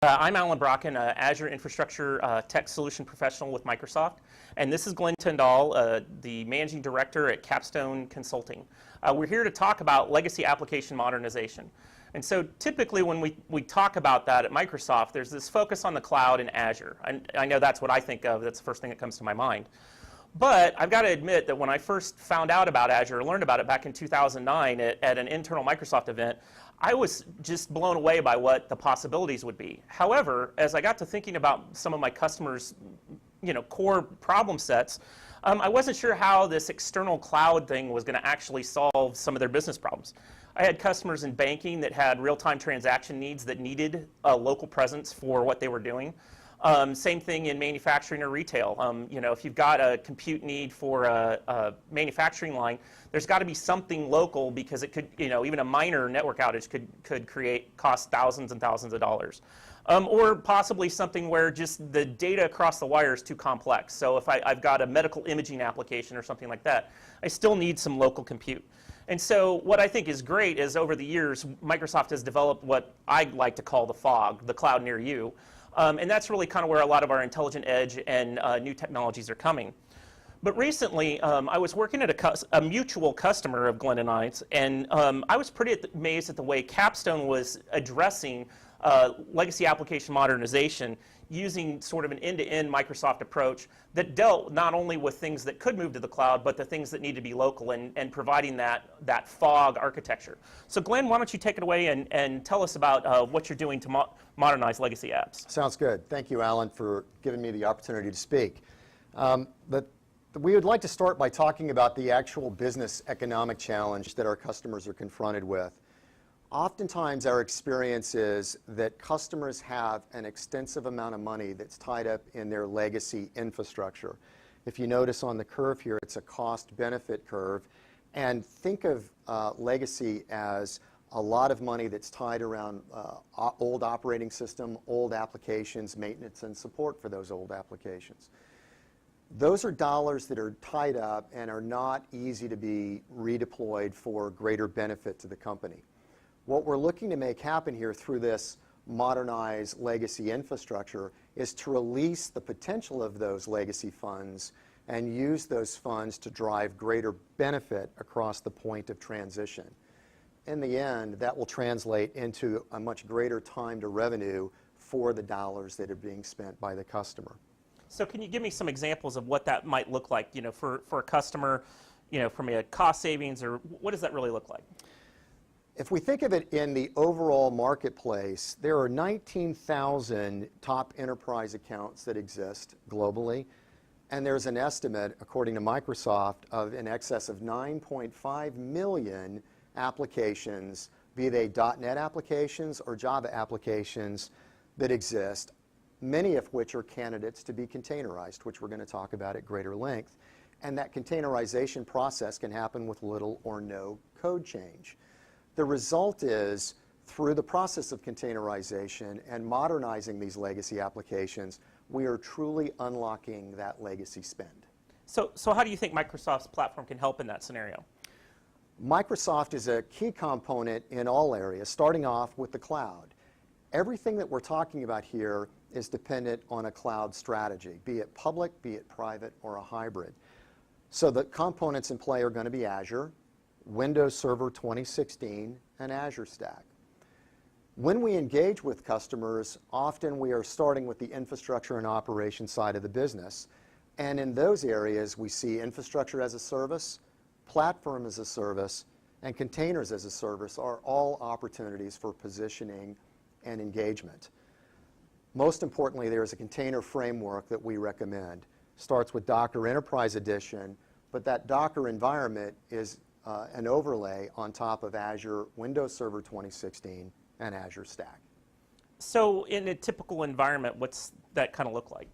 I'm Alan Brocken, Azure Infrastructure Tech Solution Professional with Microsoft, and this is Glenn Tyndall, the Managing Director at Capstone Consulting. We're here to talk about legacy application modernization. And so typically when we talk about that at Microsoft, there's this focus on the cloud and Azure. I know that's what I think of, that's the first thing that comes to my mind. But I've got to admit that when I first found out about Azure, or learned about it back in 2009 at an internal Microsoft event, I was just blown away by what the possibilities would be. However, as I got to thinking about some of my customers' core problem sets, I wasn't sure how this external cloud thing was going to actually solve some of their business problems. I had customers in banking that had real-time transaction needs that needed a local presence for what they were doing. Same thing in manufacturing or retail. If you've got a compute need for a manufacturing line, there's got to be something local because it could, even a minor network outage could cost thousands and thousands of dollars. Or possibly something where just the data across the wire is too complex. So if I've got a medical imaging application or something like that, I still need some local compute. And so what I think is great is over the years, Microsoft has developed what I like to call the FOG, the cloud near you. And that's really kind of where a lot of our intelligent edge and new technologies are coming. But recently, I was working at a mutual customer of Glenn and I's, and I was pretty amazed at the way Capstone was addressing legacy application modernization using sort of an end-to-end Microsoft approach that dealt not only with things that could move to the cloud, but the things that need to be local and providing that FOG architecture. So Glenn, why don't you take it away and tell us about what you're doing to modernize legacy apps. Sounds good. Thank you, Alan, for giving me the opportunity to speak. We would like to start by talking about the actual business economic challenge that our customers are confronted with. Oftentimes our experience is that customers have an extensive amount of money that's tied up in their legacy infrastructure. If you notice on the curve here, it's a cost-benefit curve. And think of legacy as a lot of money that's tied around old operating system, old applications, maintenance and support for those old applications. Those are dollars that are tied up and are not easy to be redeployed for greater benefit to the company. What we're looking to make happen here through this modernized legacy infrastructure is to release the potential of those legacy funds and use those funds to drive greater benefit across the point of transition. In the end, that will translate into a much greater time to revenue for the dollars that are being spent by the customer. So can you give me some examples of what that might look like, for a customer, from a cost savings, or what does that really look like? If we think of it in the overall marketplace, there are 19,000 top enterprise accounts that exist globally, and there's an estimate, according to Microsoft, of in excess of 9.5 million applications, be they .NET applications or Java applications that exist, many of which are candidates to be containerized, which we're going to talk about at greater length. And that containerization process can happen with little or no code change. The result is, through the process of containerization and modernizing these legacy applications, we are truly unlocking that legacy spend. So how do you think Microsoft's platform can help in that scenario? Microsoft is a key component in all areas, starting off with the cloud. Everything that we're talking about here is dependent on a cloud strategy, be it public, be it private, or a hybrid. So the components in play are going to be Azure, Windows Server 2016, and Azure Stack. When we engage with customers, often we are starting with the infrastructure and operations side of the business. And in those areas, we see infrastructure as a service, platform as a service, and containers as a service are all opportunities for positioning and engagement. Most importantly, there is a container framework that we recommend. Starts with Docker Enterprise Edition, but that Docker environment is an overlay on top of Azure, Windows Server 2016, and Azure Stack. So in a typical environment, what's that kind of look like?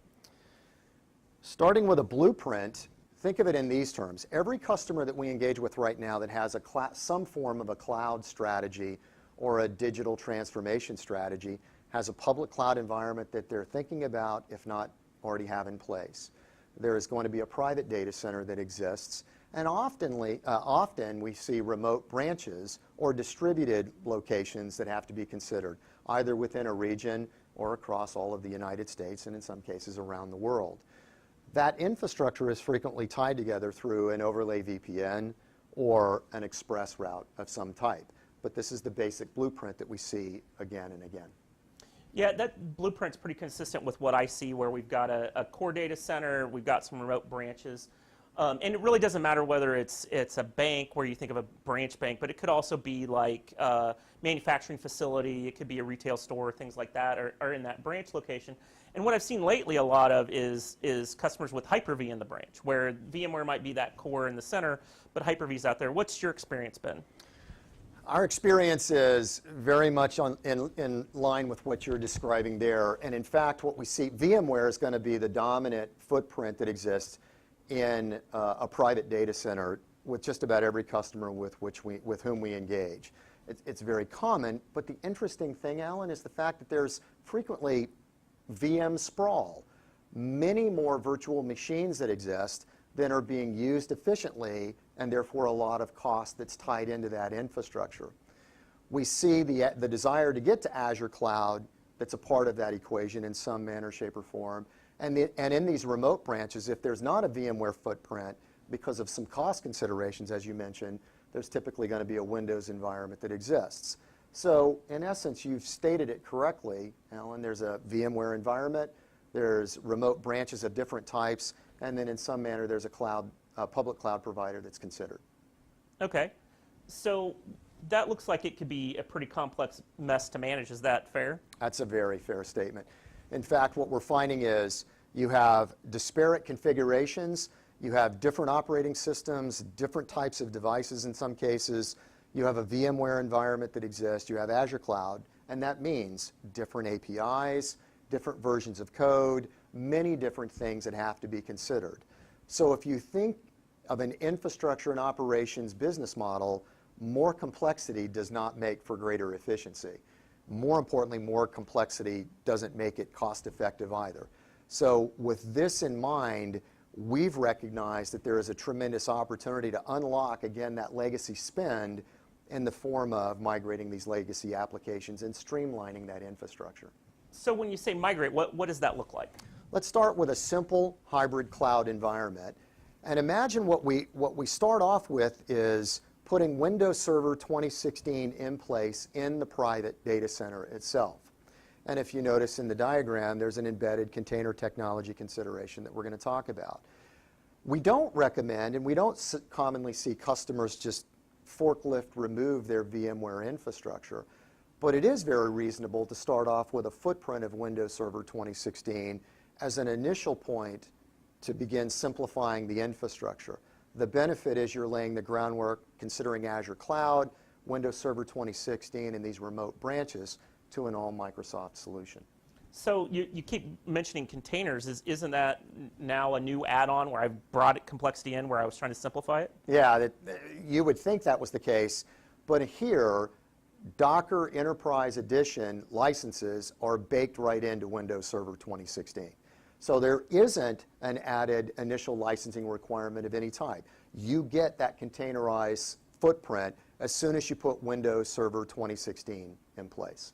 Starting with a blueprint, think of it in these terms. Every customer that we engage with right now that has some form of a cloud strategy or a digital transformation strategy has a public cloud environment that they're thinking about, if not already have in place. There is going to be a private data center that exists, and often we see remote branches or distributed locations that have to be considered, either within a region or across all of the United States and in some cases around the world. That infrastructure is frequently tied together through an overlay VPN or an express route of some type. But this is the basic blueprint that we see again and again. Yeah, that blueprint's pretty consistent with what I see, where we've got a core data center, we've got some remote branches. And it really doesn't matter whether it's a bank, where you think of a branch bank, but it could also be like a manufacturing facility, it could be a retail store, things like that are in that branch location. And what I've seen lately a lot of is customers with Hyper-V in the branch, where VMware might be that core in the center, but Hyper-V's out there. What's your experience been? Our experience is very much in line with what you're describing there. And in fact, what we see, VMware is going to be the dominant footprint that exists in a private data center with just about every customer with whom we engage. It's very common, but the interesting thing, Alan, is the fact that there's frequently VM sprawl. Many more virtual machines that exist than are being used efficiently, and therefore a lot of cost that's tied into that infrastructure. We see the desire to get to Azure Cloud that's a part of that equation in some manner, shape, or form. And in these remote branches, if there's not a VMware footprint, because of some cost considerations, as you mentioned, there's typically going to be a Windows environment that exists. So in essence, you've stated it correctly, Alan. There's a VMware environment, there's remote branches of different types, and then in some manner there's a public cloud provider that's considered. Okay, so that looks like it could be a pretty complex mess to manage. Is that fair? That's a very fair statement. In fact, what we're finding is you have disparate configurations, you have different operating systems, different types of devices in some cases, you have a VMware environment that exists, you have Azure Cloud, and that means different APIs, different versions of code, many different things that have to be considered. So if you think of an infrastructure and operations business model, more complexity does not make for greater efficiency. More importantly, more complexity doesn't make it cost effective either. So with this in mind, we've recognized that there is a tremendous opportunity to unlock, again, that legacy spend in the form of migrating these legacy applications and streamlining that infrastructure. So when you say migrate, what does that look like? Let's start with a simple hybrid cloud environment. And imagine what we start off with is putting Windows Server 2016 in place in the private data center itself. And if you notice in the diagram, there's an embedded container technology consideration that we're going to talk about. We don't recommend, and we don't commonly see customers just forklift remove their VMware infrastructure, but it is very reasonable to start off with a footprint of Windows Server 2016 as an initial point to begin simplifying the infrastructure. The benefit is you're laying the groundwork, considering Azure Cloud, Windows Server 2016, and these remote branches to an all-Microsoft solution. So you keep mentioning containers. Isn't that now a new add-on where I've brought complexity in where I was trying to simplify it? Yeah, you would think that was the case, but here, Docker Enterprise Edition licenses are baked right into Windows Server 2016. So there isn't an added initial licensing requirement of any type. You get that containerized footprint as soon as you put Windows Server 2016 in place.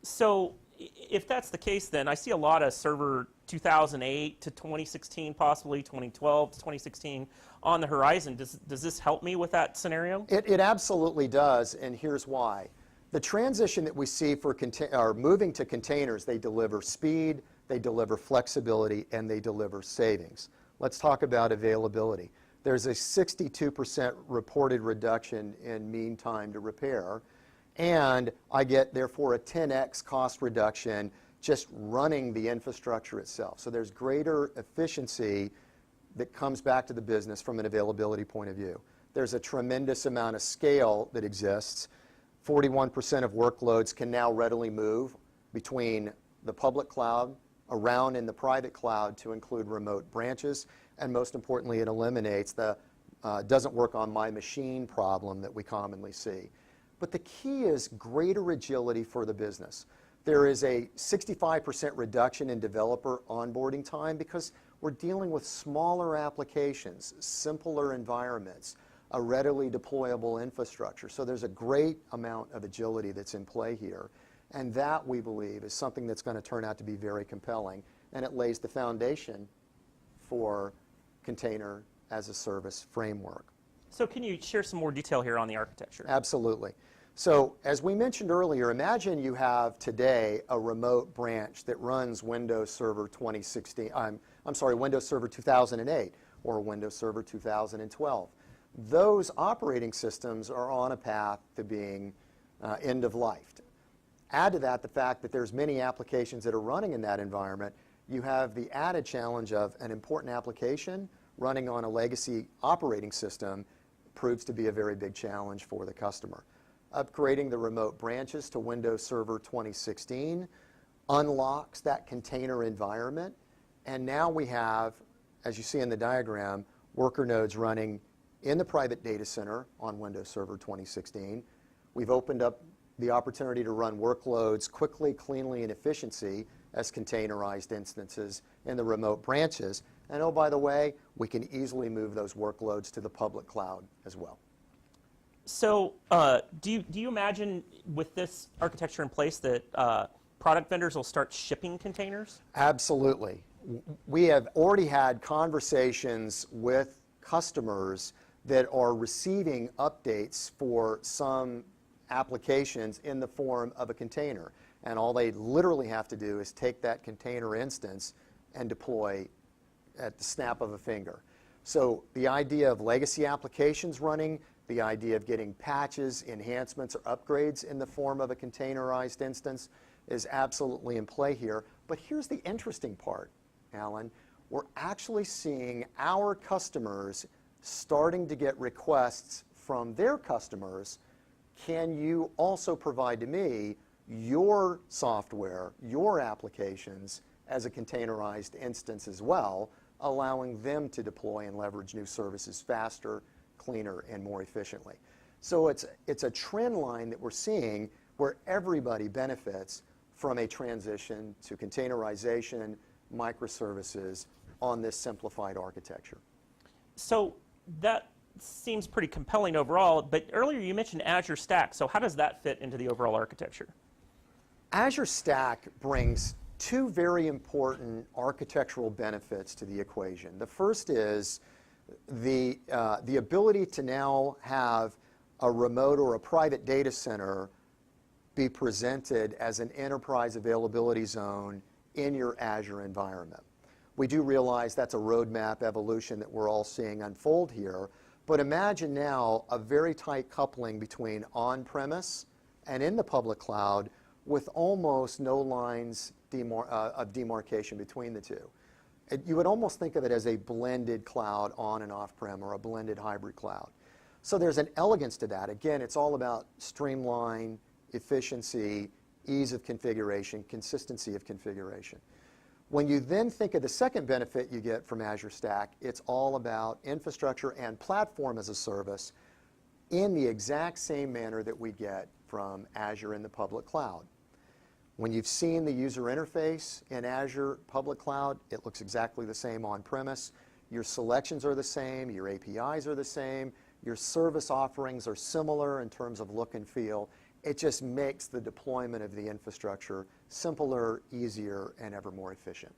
So if that's the case, then I see a lot of Server 2008 to 2016, possibly 2012 to 2016 on the horizon. Does this help me with that scenario? It absolutely does, and here's why. The transition that we see for moving to containers, they deliver speed, they deliver flexibility, and they deliver savings. Let's talk about availability. There's a 62% reported reduction in mean time to repair, and I get, therefore, a 10x cost reduction just running the infrastructure itself. So there's greater efficiency that comes back to the business from an availability point of view. There's a tremendous amount of scale that exists. 41% of workloads can now readily move between the public cloud, around in the private cloud to include remote branches, and most importantly, it eliminates the doesn't work on my machine problem that we commonly see. But the key is greater agility for the business. There is a 65% reduction in developer onboarding time because we're dealing with smaller applications, simpler environments, a readily deployable infrastructure. So there's a great amount of agility that's in play here. And that, we believe, is something that's going to turn out to be very compelling, and it lays the foundation for container as a service framework. So can you share some more detail here on the architecture? Absolutely. So as we mentioned earlier, imagine you have today a remote branch that runs Windows Server 2016, I'm sorry, Windows Server 2008 or Windows Server 2012. Those operating systems are on a path to being end of life. Add to that the fact that there's many applications that are running in that environment. You have the added challenge of an important application running on a legacy operating system proves to be a very big challenge for the customer. Upgrading the remote branches to Windows Server 2016 unlocks that container environment, and now we have, as you see in the diagram, worker nodes running in the private data center on Windows Server 2016. We've opened up the opportunity to run workloads quickly, cleanly, and efficiency as containerized instances in the remote branches. And oh, by the way, we can easily move those workloads to the public cloud as well. So do you imagine with this architecture in place that product vendors will start shipping containers? Absolutely. We have already had conversations with customers that are receiving updates for some applications in the form of a container. And all they literally have to do is take that container instance and deploy at the snap of a finger. So the idea of legacy applications running, the idea of getting patches, enhancements, or upgrades in the form of a containerized instance is absolutely in play here. But here's the interesting part, Alan. We're actually seeing our customers starting to get requests from their customers. Can you also provide to me your software, your applications as a containerized instance as well, allowing them to deploy and leverage new services faster, cleaner, and more efficiently. So it's a trend line that we're seeing where everybody benefits from a transition to containerization, microservices on this simplified architecture. So that seems pretty compelling overall, but earlier you mentioned Azure Stack, so how does that fit into the overall architecture? Azure Stack brings two very important architectural benefits to the equation. The first is the ability to now have a remote or a private data center be presented as an enterprise availability zone in your Azure environment. We do realize that's a roadmap evolution that we're all seeing unfold here, but imagine now a very tight coupling between on-premise and in the public cloud with almost no lines of demarcation between the two. You would almost think of it as a blended cloud on and off-prem, or a blended hybrid cloud. So there's an elegance to that. Again, it's all about streamline, efficiency, ease of configuration, consistency of configuration. When you then think of the second benefit you get from Azure Stack, it's all about infrastructure and platform as a service in the exact same manner that we get from Azure in the public cloud. When you've seen the user interface in Azure public cloud, it looks exactly the same on-premise. Your selections are the same, your APIs are the same, your service offerings are similar in terms of look and feel. It just makes the deployment of the infrastructure simpler, easier, and ever more efficient.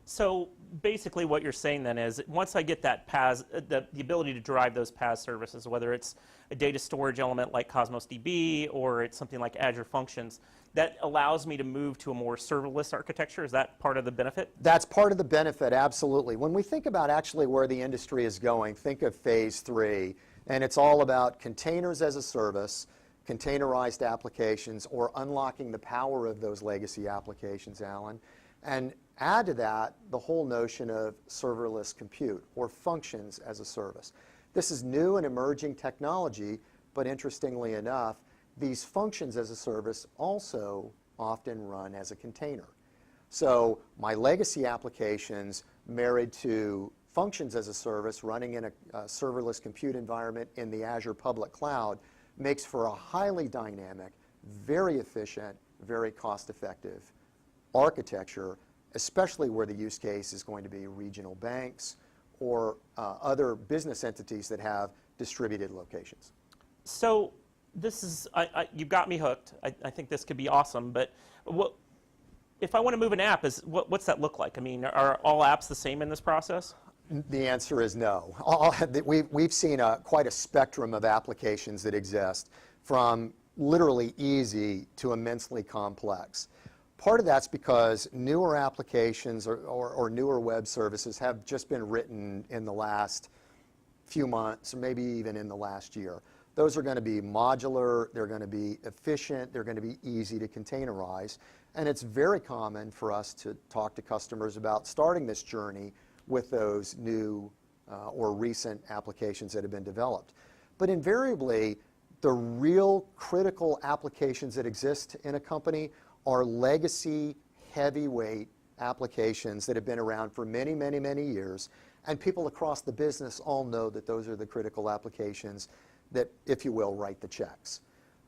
So basically what you're saying then is once I get that PaaS, the ability to drive those PaaS services, whether it's a data storage element like Cosmos DB or it's something like Azure Functions, that allows me to move to a more serverless architecture. Is that part of the benefit? That's part of the benefit, absolutely. When we think about actually where the industry is going, think of phase 3, and it's all about containers as a service, containerized applications, or unlocking the power of those legacy applications, Alan. And add to that the whole notion of serverless compute, or functions as a service. This is new and emerging technology, but interestingly enough, these functions as a service also often run as a container. So my legacy applications married to functions as a service running in a serverless compute environment in the Azure public cloud makes for a highly dynamic, very efficient, very cost-effective architecture, especially where the use case is going to be regional banks or other business entities that have distributed locations. So this is, you got me hooked. I think this could be awesome, but if I want to move an app, what's that look like? I mean, are all apps the same in this process? The answer is no. We've seen quite a spectrum of applications that exist, from literally easy to immensely complex. Part of that's because newer applications or newer web services have just been written in the last few months, or maybe even in the last year. Those are going to be modular, they're going to be efficient, they're going to be easy to containerize, and it's very common for us to talk to customers about starting this journey with those new or recent applications that have been developed. But invariably, the real critical applications that exist in a company are legacy, heavyweight applications that have been around for many, many, many years, and people across the business all know that those are the critical applications that, if you will, write the checks.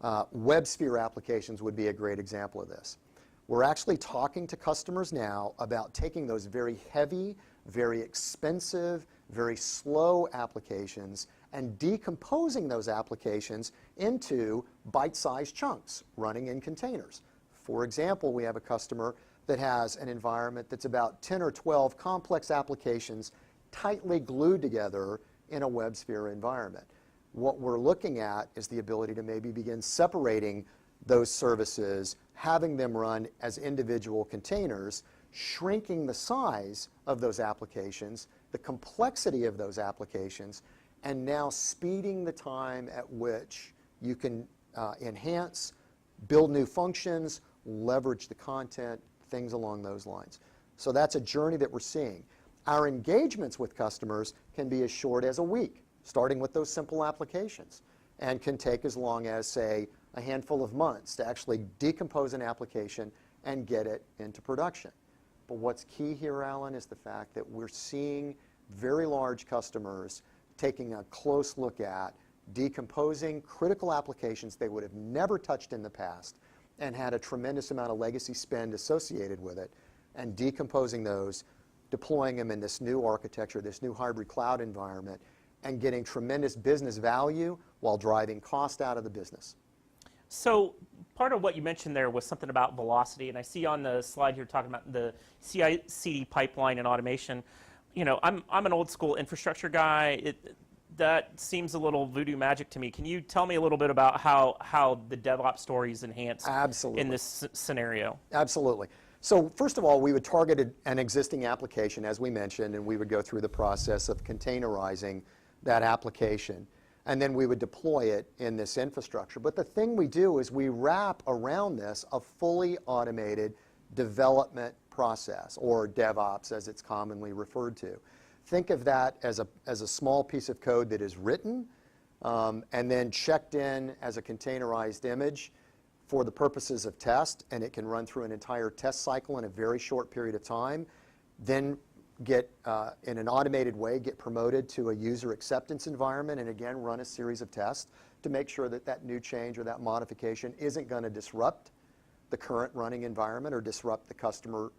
WebSphere applications would be a great example of this. We're actually talking to customers now about taking those very heavy, very expensive, very slow applications and decomposing those applications into bite-sized chunks running in containers. For example, we have a customer that has an environment that's about 10 or 12 complex applications tightly glued together in a WebSphere environment. What we're looking at is the ability to maybe begin separating those services, having them run as individual containers, shrinking the size of those applications, the complexity of those applications, and now speeding the time at which you can enhance, build new functions, leverage the content, things along those lines. So that's a journey that we're seeing. Our engagements with customers can be as short as a week, starting with those simple applications, and can take as long as, say, a handful of months to actually decompose an application and get it into production. But what's key here, Alan, is the fact that we're seeing very large customers taking a close look at decomposing critical applications they would have never touched in the past and had a tremendous amount of legacy spend associated with it, and decomposing those, deploying them in this new architecture, this new hybrid cloud environment, and getting tremendous business value while driving cost out of the business. So part of what you mentioned there was something about velocity, and I see on the slide you're talking about the CI/CD pipeline and automation. You know, I'm an old school infrastructure guy. That seems a little voodoo magic to me. Can you tell me a little bit about how the DevOps story is enhanced in this scenario? Absolutely. So first of all, we would target an existing application, as we mentioned, and we would go through the process of containerizing that application, and then we would deploy it in this infrastructure. But the thing we do is we wrap around this a fully automated development process, or DevOps as it's commonly referred to. Think of that as a small piece of code that is written and then checked in as a containerized image for the purposes of test, and it can run through an entire test cycle in a very short period of time, then get, in an automated way, get promoted to a user acceptance environment, and again run a series of tests to make sure that that new change or that modification isn't going to disrupt the current running environment or disrupt the customer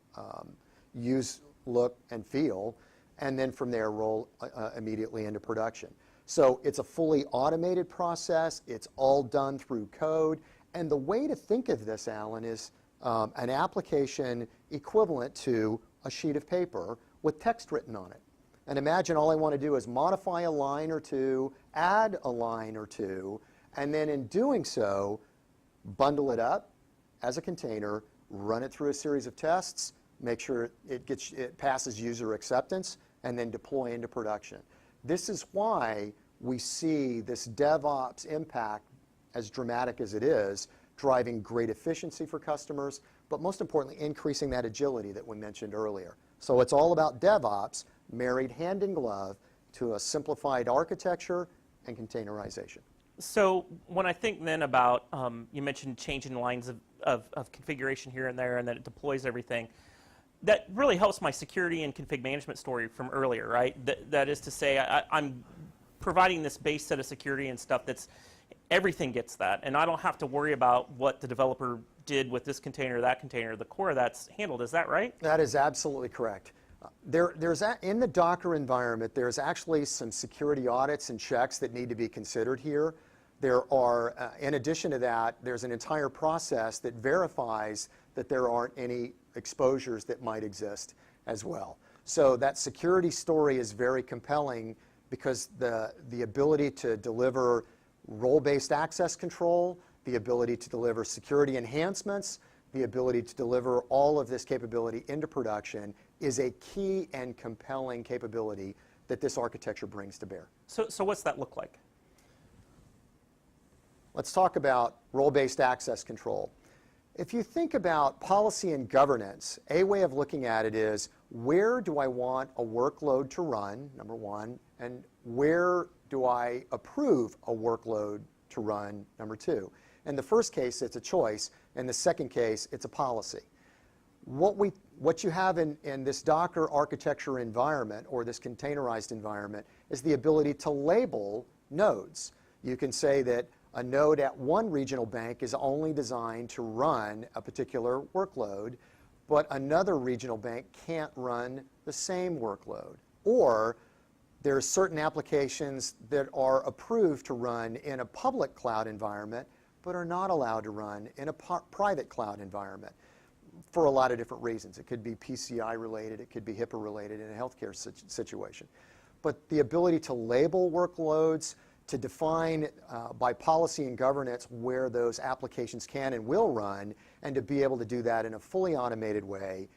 use, look, and feel, and then from there roll immediately into production. So it's a fully automated process. It's all done through code. And the way to think of this, Alan, is an application equivalent to a sheet of paper with text written on it. And imagine all I want to do is modify a line or two, add a line or two, and then in doing so, bundle it up as a container, run it through a series of tests, make sure it passes user acceptance, and then deploy into production. This is why we see this DevOps impact, as dramatic as it is, driving great efficiency for customers, but most importantly, increasing that agility that we mentioned earlier. So it's all about DevOps married hand in glove to a simplified architecture and containerization. So when I think then about, you mentioned changing lines of configuration here and there, and that it deploys everything, that really helps my security and config management story from earlier, right? That is to say, I'm providing this base set of security and stuff that's, everything gets that, and I don't have to worry about what the developer did with this container or that container. The core of that's handled. Is that right? That is absolutely correct. In the Docker environment, there's actually some security audits and checks that need to be considered here. There are, in addition to that, there's an entire process that verifies that there aren't any exposures that might exist as well. So that security story is very compelling because the ability to deliver role-based access control, the ability to deliver security enhancements, the ability to deliver all of this capability into production is a key and compelling capability that this architecture brings to bear. So what's that look like? Let's talk about role-based access control. If you think about policy and governance, a way of looking at it is, where do I want a workload to run, number one, and where do I approve a workload to run, number two. In the first case, it's a choice. In the second case, it's a policy. What you have in this Docker architecture environment, or this containerized environment, is the ability to label nodes. You can say that a node at one regional bank is only designed to run a particular workload, but another regional bank can't run the same workload. Or there are certain applications that are approved to run in a public cloud environment, but are not allowed to run in a private cloud environment for a lot of different reasons. It could be PCI related, it could be HIPAA related in a healthcare situation. But the ability to label workloads, to define by policy and governance where those applications can and will run, and to be able to do that in a fully automated way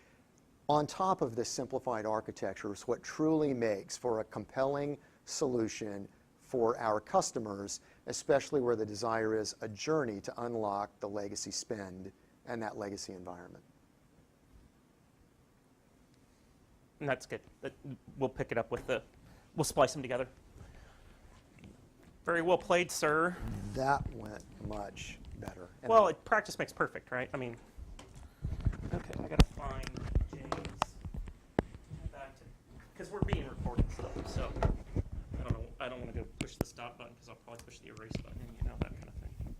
on top of this simplified architecture is what truly makes for a compelling solution for our customers, especially where the desire is a journey to unlock the legacy spend and that legacy environment. And that's good. We'll pick it up with we'll splice them together. Very well played, sir. That went much better. And well, practice makes perfect, right? I mean, okay, I gotta find James. Back to, because we're being recorded still, so I don't want to go push the stop button because I'll probably push the erase button, you know, that kind of thing.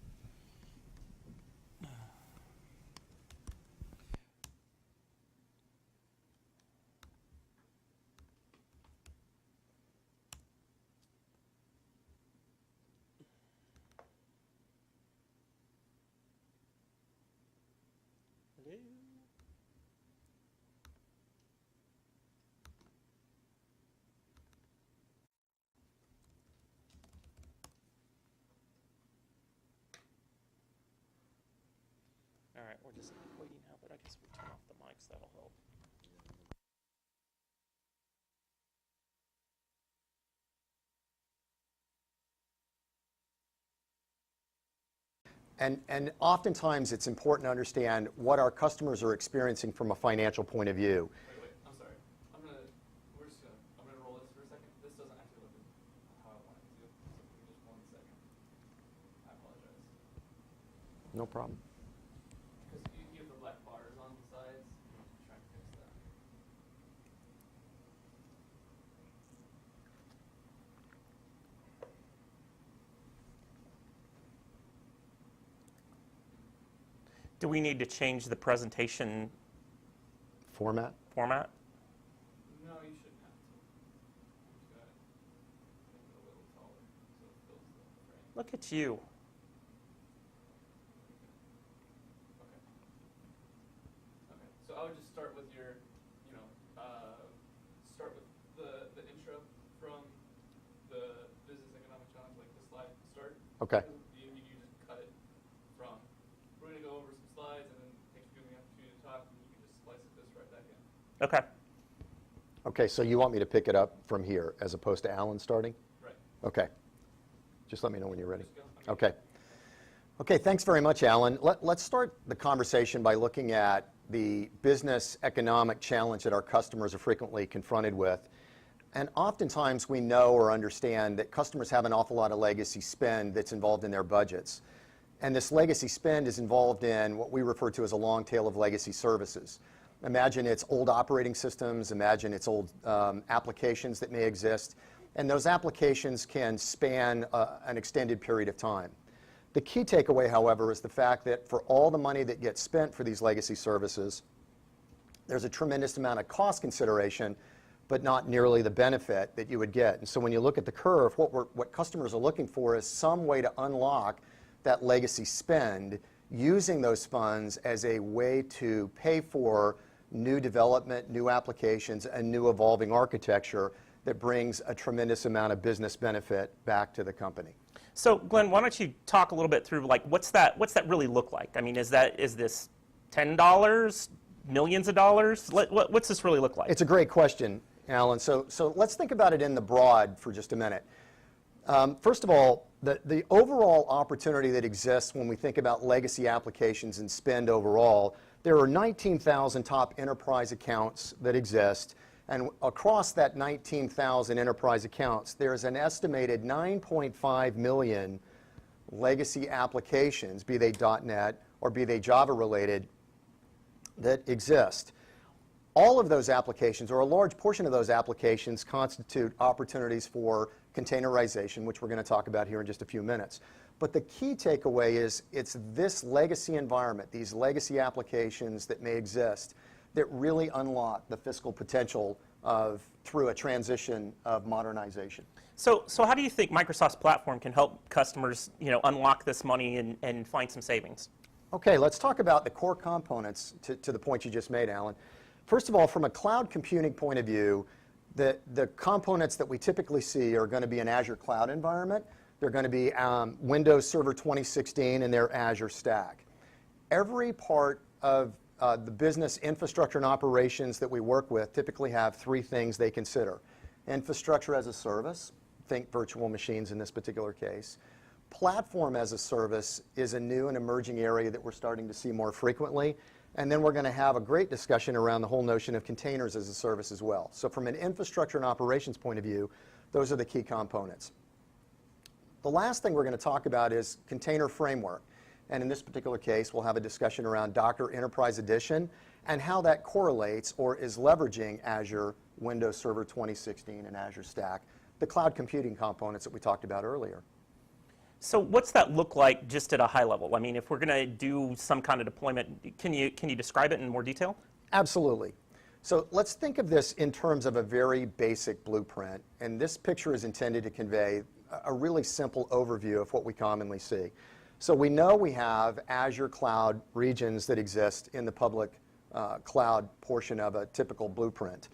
Hello? All right, we're just waiting now, but I guess we turn off the mics, that'll help. And oftentimes it's important to understand what our customers are experiencing from a financial point of view. Wait, I'm sorry. I'm gonna roll this for a second. This doesn't actually look how I want it to. So just 1 second. I apologize. No problem. Because you have the black bars on the sides. I'm trying to fix that. Do we need to change the presentation Format? format? No, you shouldn't have to. You just gotta make it a little taller so it fills the frame. Look at you. Okay. Okay. So I would just start with your, start with the intro from the business economic challenge, like the slide start. Okay. You just cut it from. We're going to go over some slides and then take you the opportunity to talk, and you can just slice this right back in. Okay. Okay, so you want me to pick it up from here as opposed to Alan starting? Right. Okay. Just let me know when you're ready. Just go. Okay. Okay, thanks very much, Alan. Let's start the conversation by looking at the business economic challenge that our customers are frequently confronted with. And oftentimes we know or understand that customers have an awful lot of legacy spend that's involved in their budgets. And this legacy spend is involved in what we refer to as a long tail of legacy services. Imagine it's old operating systems, imagine it's old applications that may exist, and those applications can span an extended period of time. The key takeaway, however, is the fact that for all the money that gets spent for these legacy services, there's a tremendous amount of cost consideration but not nearly the benefit that you would get. And so when you look at the curve, what customers are looking for is some way to unlock that legacy spend using those funds as a way to pay for new development, new applications, and new evolving architecture that brings a tremendous amount of business benefit back to the company. So Glenn, why don't you talk a little bit through like what's that really look like? I mean, is this $10, millions of dollars? What's this really look like? It's a great question, Alan. So let's think about it in the broad for just a minute. First of all, the overall opportunity that exists when we think about legacy applications and spend overall, there are 19,000 top enterprise accounts that exist. And across that 19,000 enterprise accounts, there's an estimated 9.5 million legacy applications, be they .NET or be they Java related, that exist. All of those applications, or a large portion of those applications, constitute opportunities for containerization, which we're going to talk about here in just a few minutes. But the key takeaway is it's this legacy environment, these legacy applications that may exist, that really unlock the fiscal potential through a transition of modernization. So how do you think Microsoft's platform can help customers, unlock this money and find some savings? Okay, let's talk about the core components to the point you just made, Alan. First of all, from a cloud computing point of view, the components that we typically see are going to be an Azure cloud environment. They're going to be Windows Server 2016 and their Azure stack. Every part of the business infrastructure and operations that we work with typically have three things they consider. Infrastructure as a service, think virtual machines in this particular case. Platform as a service is a new and emerging area that we're starting to see more frequently. And then we're going to have a great discussion around the whole notion of containers as a service as well. So from an infrastructure and operations point of view, those are the key components. The last thing we're going to talk about is container framework. And in this particular case, we'll have a discussion around Docker Enterprise Edition and how that correlates or is leveraging Azure, Windows Server 2016, and Azure Stack, the cloud computing components that we talked about earlier. So what's that look like just at a high level? I mean, if we're going to do some kind of deployment, can you describe it in more detail? Absolutely. So let's think of this in terms of a very basic blueprint. And this picture is intended to convey a really simple overview of what we commonly see. So we know we have Azure cloud regions that exist in the public cloud portion of a typical blueprint.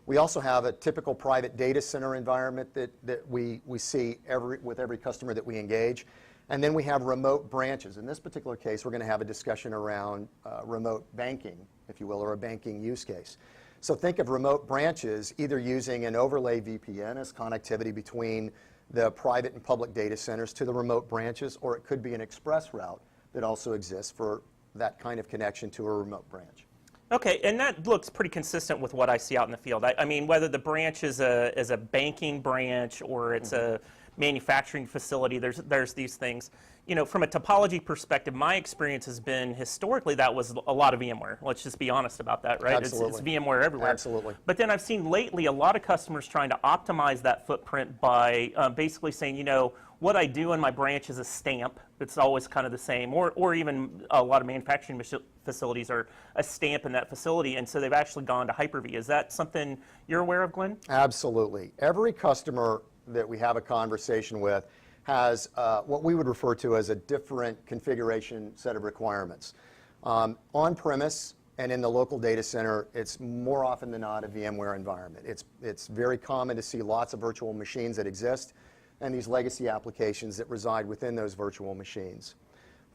We also have a typical private data center environment that we see with every customer that we engage. And then we have remote branches. In this particular case, we're going to have a discussion around remote banking, if you will, or a banking use case. So think of remote branches either using an overlay VPN as connectivity between the private and public data centers to the remote branches, or it could be an express route that also exists for that kind of connection to a remote branch. Okay, and that looks pretty consistent with what I see out in the field. I mean, whether the branch is a banking branch or it's a manufacturing facility, there's these things. From a topology perspective, my experience has been historically that was a lot of VMware. Let's just be honest about that, right? Absolutely. It's VMware everywhere. Absolutely. But then I've seen lately a lot of customers trying to optimize that footprint by basically saying, what I do in my branch is a stamp. It's always kind of the same, or even a lot of manufacturing facilities are a stamp in that facility, and so they've actually gone to Hyper-V. Is that something you're aware of, Glenn? Absolutely. Every customer that we have a conversation with has what we would refer to as a different configuration set of requirements. On-premise and in the local data center, it's more often than not a VMware environment. It's very common to see lots of virtual machines that exist and these legacy applications that reside within those virtual machines.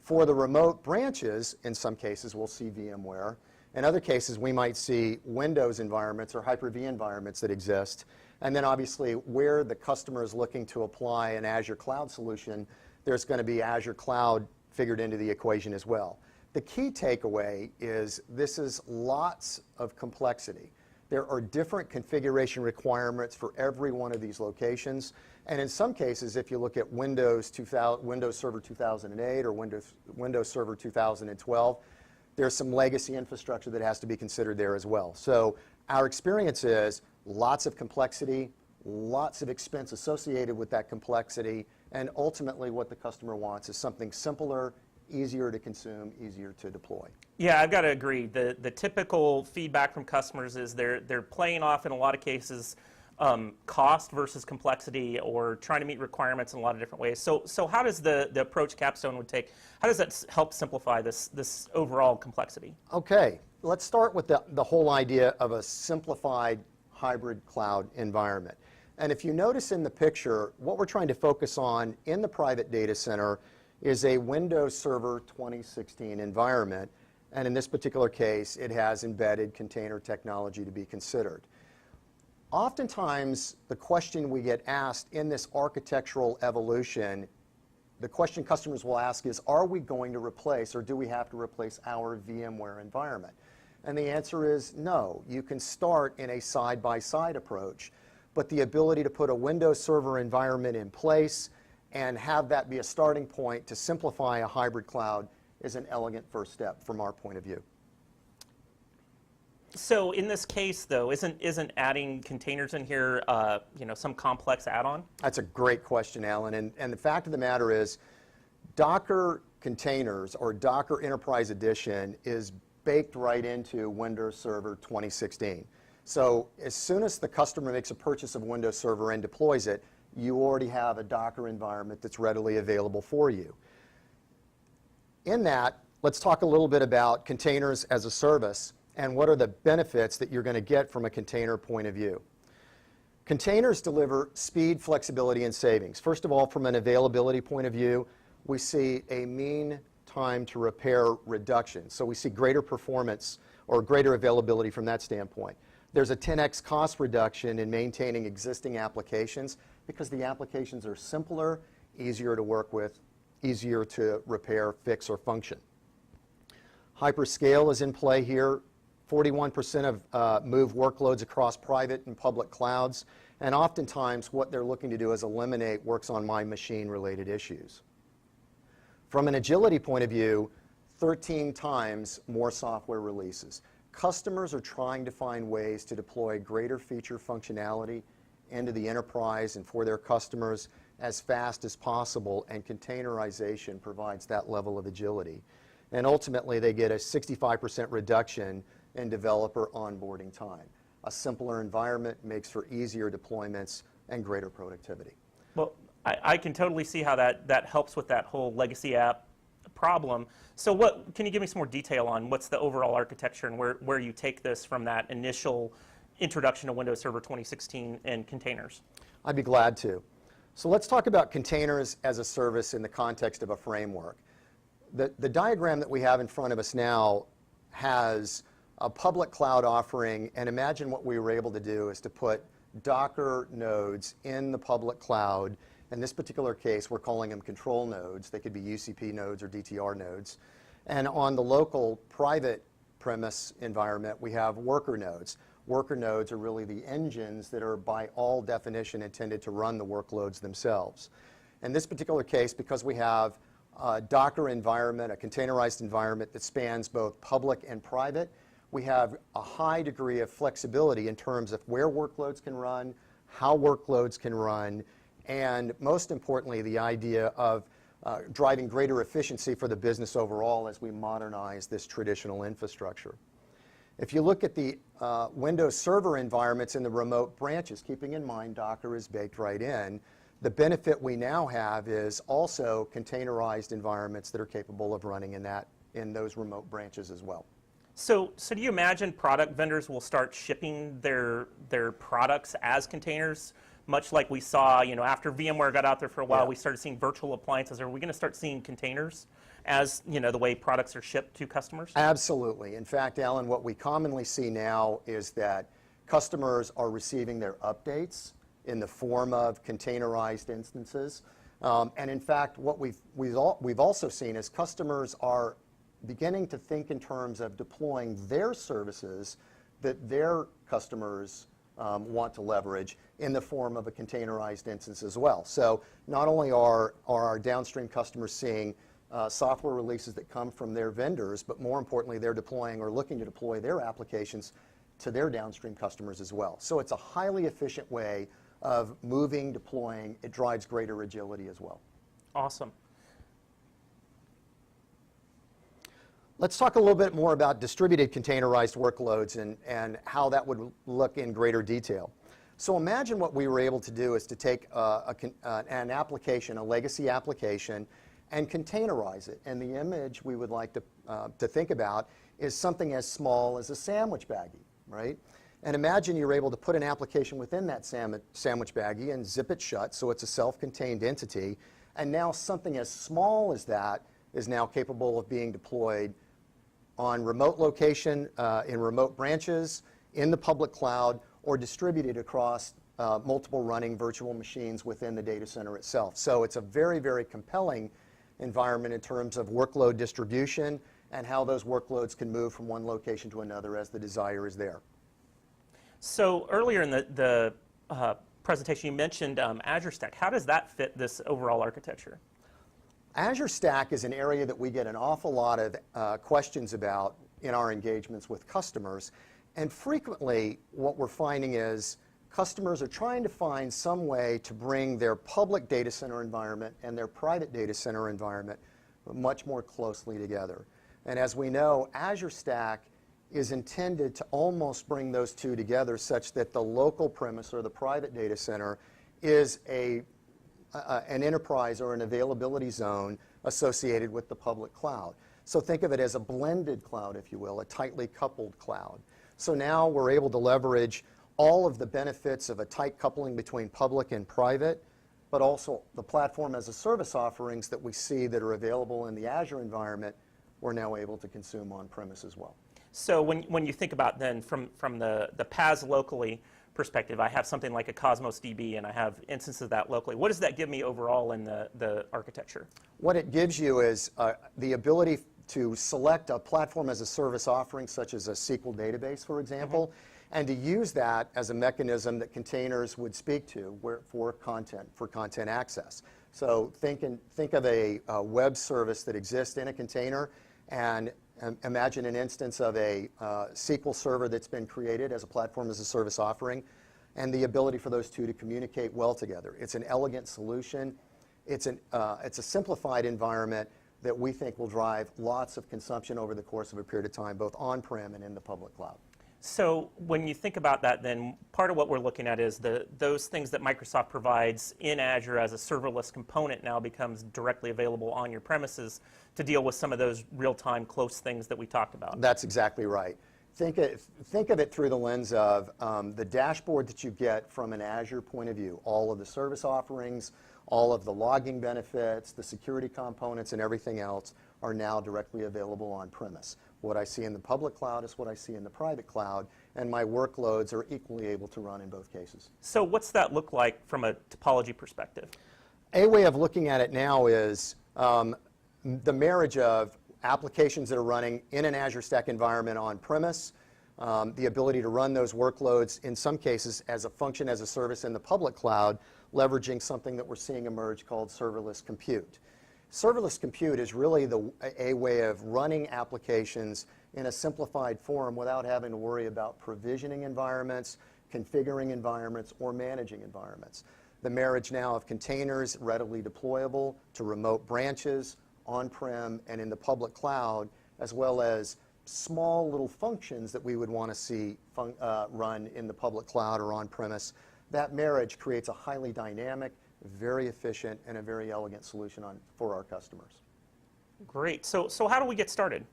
For the remote branches, in some cases, we'll see VMware. In other cases, we might see Windows environments or Hyper-V environments that exist. And then obviously, where the customer is looking to apply an Azure cloud solution, there's going to be Azure cloud figured into the equation as well. The key takeaway is this is lots of complexity. There are different configuration requirements for every one of these locations. And in some cases, if you look at Windows Server 2008 or Windows Server 2012, there's some legacy infrastructure that has to be considered there as well. So our experience is lots of complexity, lots of expense associated with that complexity, and ultimately what the customer wants is something simpler, easier to consume, easier to deploy. Yeah, I've got to agree. The typical feedback from customers is they're playing off in a lot of cases cost versus complexity, or trying to meet requirements in a lot of different ways. So how does the approach Capstone would take, how does that help simplify this overall complexity? Okay, let's start with the whole idea of a simplified hybrid cloud environment. And if you notice in the picture, what we're trying to focus on in the private data center is a Windows Server 2016 environment. And in this particular case, it has embedded container technology to be considered. Oftentimes, the question we get asked in this architectural evolution, the question customers will ask is, are we going to replace, or do we have to replace our VMware environment? And the answer is no. You can start in a side-by-side approach, but the ability to put a Windows Server environment in place and have that be a starting point to simplify a hybrid cloud is an elegant first step from our point of view. So in this case, though, isn't adding containers in here, some complex add-on? That's a great question, Alan. And the fact of the matter is, Docker containers, or Docker Enterprise Edition, is baked right into Windows Server 2016. So as soon as the customer makes a purchase of Windows Server and deploys it, you already have a Docker environment that's readily available for you. In that, let's talk a little bit about containers as a service and what are the benefits that you're going to get from a container point of view. Containers deliver speed, flexibility, and savings. First of all, from an availability point of view, we see a mean time to repair reduction. So we see greater performance or greater availability from that standpoint. There's a 10x cost reduction in maintaining existing applications because the applications are simpler, easier to work with, easier to repair, fix, or function. Hyperscale is in play here. 41% of move workloads across private and public clouds, and oftentimes what they're looking to do is eliminate works on my machine related issues. From an agility point of view, 13 times more software releases. Customers are trying to find ways to deploy greater feature functionality into the enterprise and for their customers as fast as possible, and containerization provides that level of agility. And ultimately, they get a 65% reduction in developer onboarding time. A simpler environment makes for easier deployments and greater productivity. Well, I can totally see how that helps with that whole legacy app problem. So can you give me some more detail on what's the overall architecture and where you take this from that initial introduction to Windows Server 2016 and containers? I'd be glad to. So let's talk about containers as a service in the context of a framework. The diagram that we have in front of us now has a public cloud offering, and imagine what we were able to do is to put Docker nodes in the public cloud. In this particular case, we're calling them control nodes. They could be UCP nodes or DTR nodes. And on the local private premise environment, we have worker nodes. Worker nodes are really the engines that are by all definition intended to run the workloads themselves. In this particular case, because we have a Docker environment, a containerized environment that spans both public and private, we have a high degree of flexibility in terms of where workloads can run, how workloads can run, and most importantly, the idea of driving greater efficiency for the business overall as we modernize this traditional infrastructure. If you look at the Windows Server environments in the remote branches, keeping in mind Docker is baked right in, the benefit we now have is also containerized environments that are capable of running in those remote branches as well. So do you imagine product vendors will start shipping their products as containers, much like we saw, after VMware got out there for a while, we started seeing virtual appliances. Are we going to start seeing containers as, the way products are shipped to customers? Absolutely. In fact, Alan, what we commonly see now is that customers are receiving their updates in the form of containerized instances. And in fact, what we've also seen is customers are beginning to think in terms of deploying their services that their customers want to leverage in the form of a containerized instance as well. So not only are our downstream customers seeing software releases that come from their vendors, but more importantly, they're deploying or looking to deploy their applications to their downstream customers as well. So it's a highly efficient way of moving, deploying. It drives greater agility as well. Awesome. Let's talk a little bit more about distributed containerized workloads and how that would look in greater detail. So imagine what we were able to do is to take an application, a legacy application, and containerize it. And the image we would like to think about is something as small as a sandwich baggie, right? And imagine you're able to put an application within that sandwich baggie and zip it shut so it's a self-contained entity. And now something as small as that is now capable of being deployed on remote location, in remote branches, in the public cloud, or distributed across multiple running virtual machines within the data center itself. So it's a very, very compelling environment in terms of workload distribution and how those workloads can move from one location to another as the desire is there. So earlier in the presentation, you mentioned Azure Stack. How does that fit this overall architecture? Azure Stack is an area that we get an awful lot of questions about in our engagements with customers. And frequently, what we're finding is customers are trying to find some way to bring their public data center environment and their private data center environment much more closely together. And as we know, Azure Stack is intended to almost bring those two together such that the local premise or the private data center is an enterprise or an availability zone associated with the public cloud. So think of it as a blended cloud, if you will, a tightly coupled cloud. So now we're able to leverage all of the benefits of a tight coupling between public and private, but also the platform as a service offerings that we see that are available in the Azure environment, we're now able to consume on-premise as well. So when you think about then from the PaaS locally perspective, I have something like a Cosmos DB and I have instances of that locally. What does that give me overall in the architecture? What it gives you is the ability to select a platform as a service offering such as a SQL database, for example, and to use that as a mechanism that containers would speak to for content access. So think of a web service that exists in a container, and imagine an instance of a SQL server that's been created as a platform as a service offering, and the ability for those two to communicate well together. It's an elegant solution. It's a simplified environment that we think will drive lots of consumption over the course of a period of time, both on-prem and in the public cloud. So when you think about that, then part of what we're looking at is those things that Microsoft provides in Azure as a serverless component now becomes directly available on your premises to deal with some of those real-time close things that we talked about. That's exactly right. Think of it through the lens of the dashboard that you get from an Azure point of view. All of the service offerings, all of the logging benefits, the security components, and everything else are now directly available on premise. What I see in the public cloud is what I see in the private cloud, and my workloads are equally able to run in both cases. So what's that look like from a topology perspective? A way of looking at it now is the marriage of applications that are running in an Azure Stack environment on premise, the ability to run those workloads in some cases as a function as a service in the public cloud, leveraging something that we're seeing emerge called serverless compute. Serverless compute is really a way of running applications in a simplified form without having to worry about provisioning environments, configuring environments, or managing environments. The marriage now of containers readily deployable to remote branches, on-prem, and in the public cloud, as well as small little functions that we would want to see run in the public cloud or on-premise. That marriage creates a highly dynamic, very efficient, and a very elegant solution for our customers. Great. So how do we get started?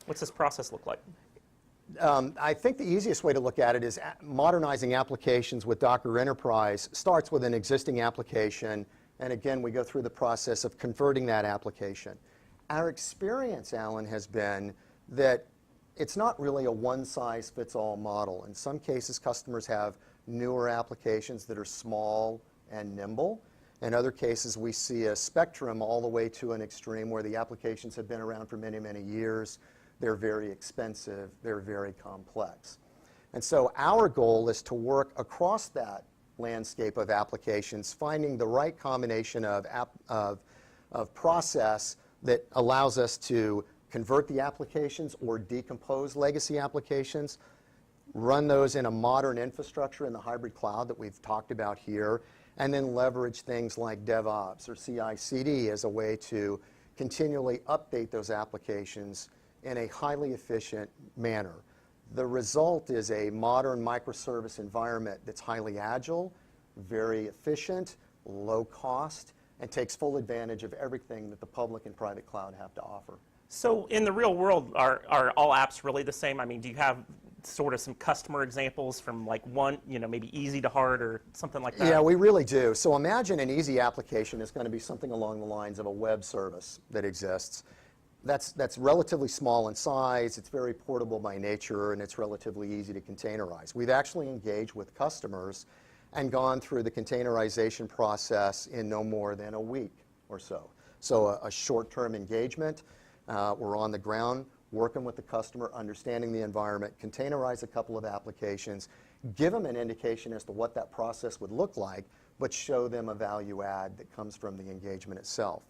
What's this process look like? I think the easiest way to look at it is modernizing applications with Docker Enterprise starts with an existing application, and again, we go through the process of converting that application. Our experience, Alan, has been that it's not really a one-size-fits-all model. In some cases, customers have newer applications that are small and nimble. In other cases, we see a spectrum all the way to an extreme where the applications have been around for many, many years. They're very expensive. They're very complex. And so our goal is to work across that landscape of applications, finding the right combination of process that allows us to convert the applications or decompose legacy applications, run those in a modern infrastructure in the hybrid cloud that we've talked about here, and then leverage things like DevOps or CI/CD as a way to continually update those applications in a highly efficient manner. The result is a modern microservice environment that's highly agile, very efficient, low cost, and takes full advantage of everything that the public and private cloud have to offer. So in the real world, are all apps really the same? I mean, do you have sort of some customer examples from like one, maybe easy to hard or something like that? Yeah, we really do. So imagine an easy application is going to be something along the lines of a web service that exists. That's relatively small in size, it's very portable by nature, and it's relatively easy to containerize. We've actually engaged with customers and gone through the containerization process in no more than a week or so. So a short-term engagement. We're on the ground, working with the customer, understanding the environment, containerize a couple of applications, give them an indication as to what that process would look like, but show them a value add that comes from the engagement itself.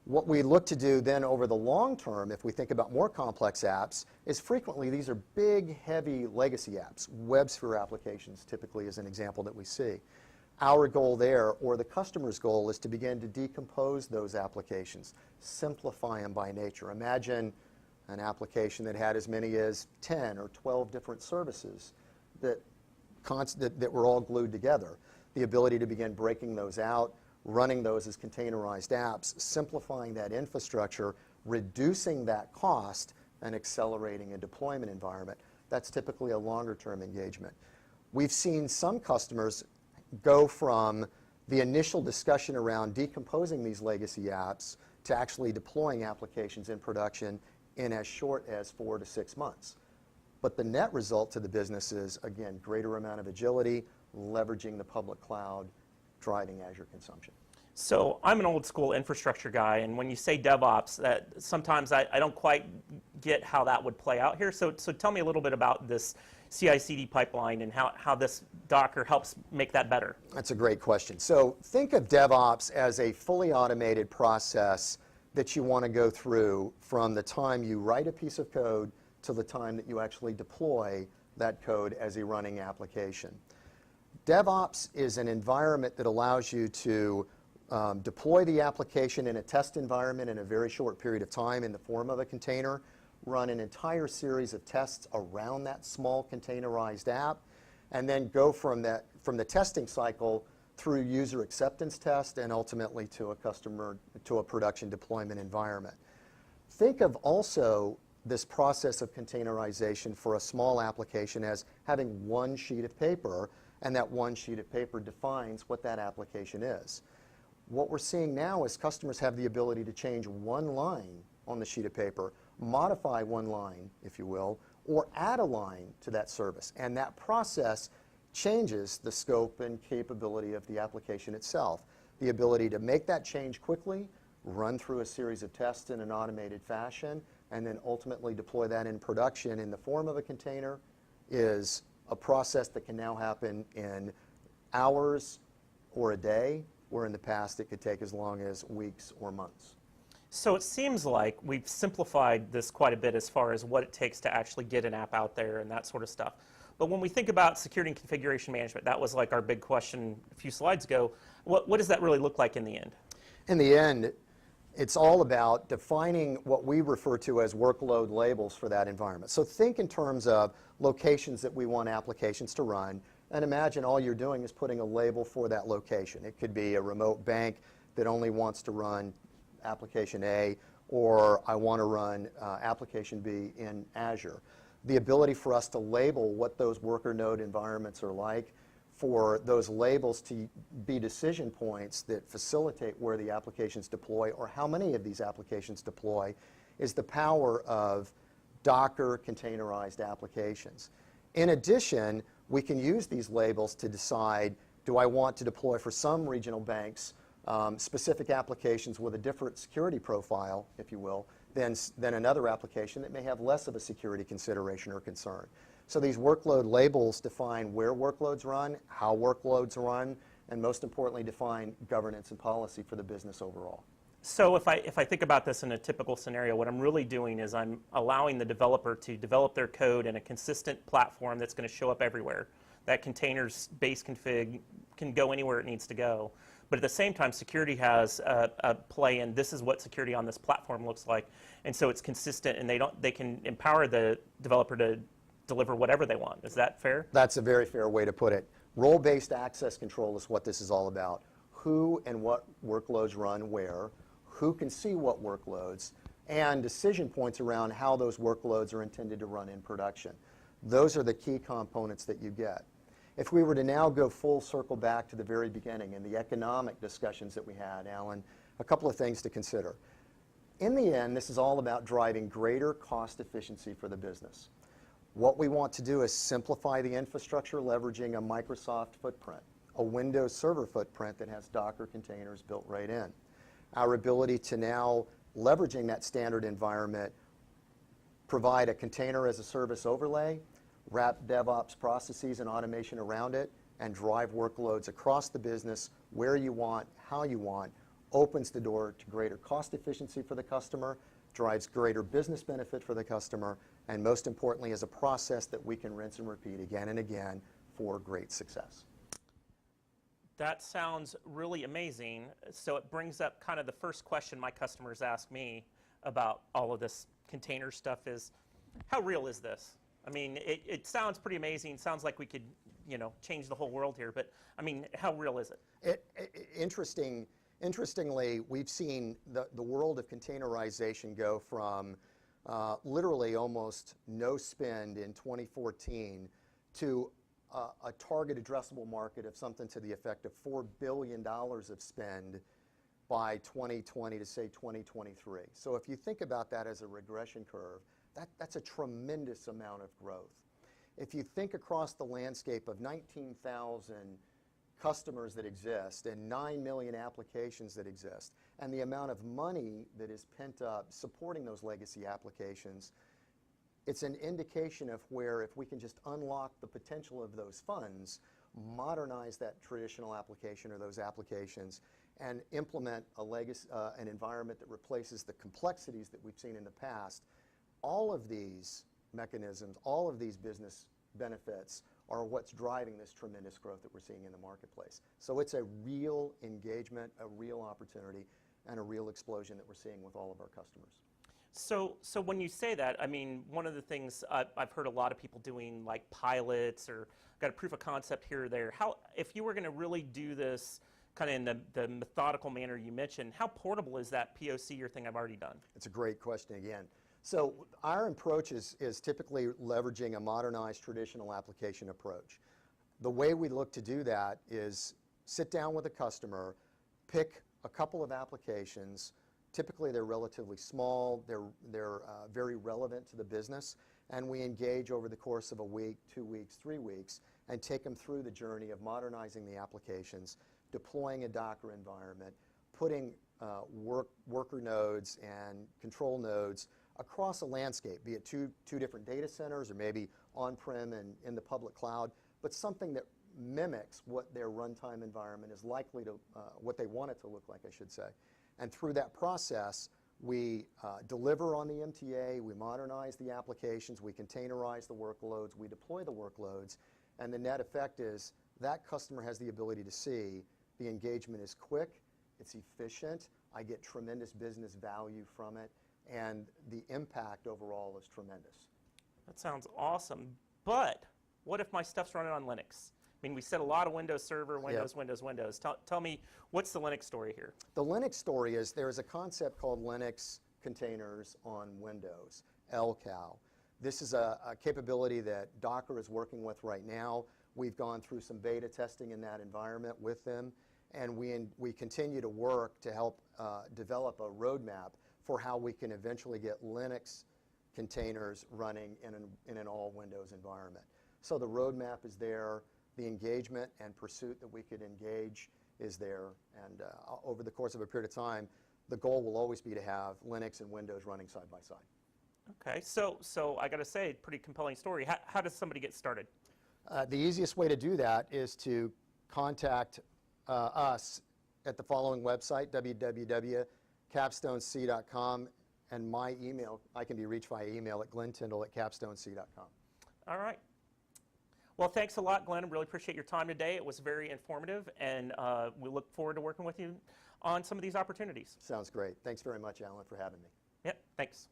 What we look to do then over the long term, if we think about more complex apps, is frequently these are big, heavy legacy apps. WebSphere applications typically is an example that we see. Our goal there, or the customer's goal, is to begin to decompose those applications, simplify them by nature. Imagine an application that had as many as 10 or 12 different services that were all glued together. The ability to begin breaking those out, running those as containerized apps, simplifying that infrastructure, reducing that cost, and accelerating a deployment environment. That's typically a longer-term engagement. We've seen some customers go from the initial discussion around decomposing these legacy apps to actually deploying applications in production in as short as 4 to 6 months. But the net result to the business is, again, greater amount of agility, leveraging the public cloud, driving Azure consumption. So I'm an old school infrastructure guy, and when you say DevOps, sometimes I don't quite get how that would play out here. So tell me a little bit about this CI/CD pipeline and how this Docker helps make that better. That's a great question. So think of DevOps as a fully automated process that you want to go through from the time you write a piece of code to the time that you actually deploy that code as a running application. DevOps is an environment that allows you to deploy the application in a test environment in a very short period of time in the form of a container, run an entire series of tests around that small containerized app, and then go from the testing cycle through user acceptance test and ultimately to a production deployment environment. Think of also this process of containerization for a small application as having one sheet of paper, and that one sheet of paper defines what that application is. What we're seeing now is customers have the ability to change one line on the sheet of paper, modify one line, if you will, or add a line to that service. And that process changes the scope and capability of the application itself. The ability to make that change quickly, run through a series of tests in an automated fashion, and then ultimately deploy that in production in the form of a container is a process that can now happen in hours or a day, where in the past it could take as long as weeks or months. So it seems like we've simplified this quite a bit as far as what it takes to actually get an app out there and that sort of stuff. But when we think about security and configuration management, that was like our big question a few slides ago. What does that really look like in the end? In the end, it's all about defining what we refer to as workload labels for that environment. So think in terms of locations that we want applications to run, and imagine all you're doing is putting a label for that location. It could be a remote bank that only wants to run application A, or I want to run application B in Azure. The ability for us to label what those worker node environments are like, for those labels to be decision points that facilitate where the applications deploy or how many of these applications deploy, is the power of Docker containerized applications. In addition, we can use these labels to decide, do I want to deploy for some regional banks specific applications with a different security profile, if you will, than another application that may have less of a security consideration or concern. So these workload labels define where workloads run, how workloads run, and most importantly define governance and policy for the business overall. So if I think about this in a typical scenario, what I'm really doing is I'm allowing the developer to develop their code in a consistent platform that's going to show up everywhere. That container's base config can go anywhere it needs to go. but at the same time, security has a play in this is what security on this platform looks like, and so it's consistent, and they can empower the developer to deliver whatever they want. Is that fair? That's a very fair way to put it. Role-based access control is what this is all about. Who and what workloads run where, who can see what workloads, and decision points around how those workloads are intended to run in production. Those are the key components that you get. If we were to now go full circle back to the very beginning and the economic discussions that we had, Alan, a couple of things to consider. In the end, this is all about driving greater cost efficiency for the business. What we want to do is simplify the infrastructure leveraging a Microsoft footprint, a Windows Server footprint that has Docker containers built right in. Our ability to now, leveraging that standard environment, provide a container as a service overlay, wrap DevOps processes and automation around it, and drive workloads across the business where you want, how you want, opens the door to greater cost efficiency for the customer, drives greater business benefit for the customer, and most importantly is a process that we can rinse and repeat again and again for great success. That sounds really amazing. So it brings up kind of the first question my customers ask me about all of this container stuff is, how real is this? I mean, it sounds pretty amazing. Sounds like we could, change the whole world here. But I mean, how real is it? Interestingly, we've seen the world of containerization go from literally almost no spend in 2014 to a target addressable market of something to the effect of $4 billion of spend by 2020 to say 2023. So if you think about that as a regression curve, that's a tremendous amount of growth. If you think across the landscape of 19,000 customers that exist and 9 million applications that exist, and the amount of money that is pent up supporting those legacy applications, it's an indication of where if we can just unlock the potential of those funds, modernize that traditional application or those applications, and implement an environment that replaces the complexities that we've seen in the past, all of these mechanisms, all of these business benefits are what's driving this tremendous growth that we're seeing in the marketplace. So it's a real engagement, a real opportunity, and a real explosion that we're seeing with all of our customers. So when you say that, I mean, one of the things I've heard a lot of people doing, like pilots or got a proof of concept here or there. If you were going to really do this kind of in the methodical manner you mentioned, how portable is that POC or thing I've already done? It's a great question again. So our approach is typically leveraging a modernized traditional application approach. The way we look to do that is sit down with a customer, pick a couple of applications. Typically they're relatively small, they're very relevant to the business, and we engage over the course of a week, 2 weeks, 3 weeks, and take them through the journey of modernizing the applications, deploying a Docker environment, putting worker nodes and control nodes across a landscape, be it two different data centers or maybe on-prem and in the public cloud, but something that mimics what their runtime environment is likely to, what they want it to look like, I should say. And through that process, we deliver on the MTA, we modernize the applications, we containerize the workloads, we deploy the workloads, and the net effect is that customer has the ability to see the engagement is quick, it's efficient, I get tremendous business value from it, and the impact overall is tremendous. That sounds awesome. But what if my stuff's running on Linux? I mean, we said a lot of Windows Server, Windows, Yep. Windows. Tell me, what's the Linux story here? The Linux story is there's a concept called Linux containers on Windows, LCAL. This is a capability that Docker is working with right now. We've gone through some beta testing in that environment with them, and we continue to work to help develop a roadmap for how we can eventually get Linux containers running in an all Windows environment. So the roadmap is there, the engagement and pursuit that we could engage is there, and over the course of a period of time, the goal will always be to have Linux and Windows running side by side. Okay, so I got to say, pretty compelling story. How does somebody get started? The easiest way to do that is to contact us at the following website, www.capstonec.com, and my email, I can be reached via email at glentindall@capstonec.com. All right. Well, thanks a lot, Glenn. I really appreciate your time today. It was very informative, and we look forward to working with you on some of these opportunities. Sounds great. Thanks very much, Alan, for having me. Yep, thanks.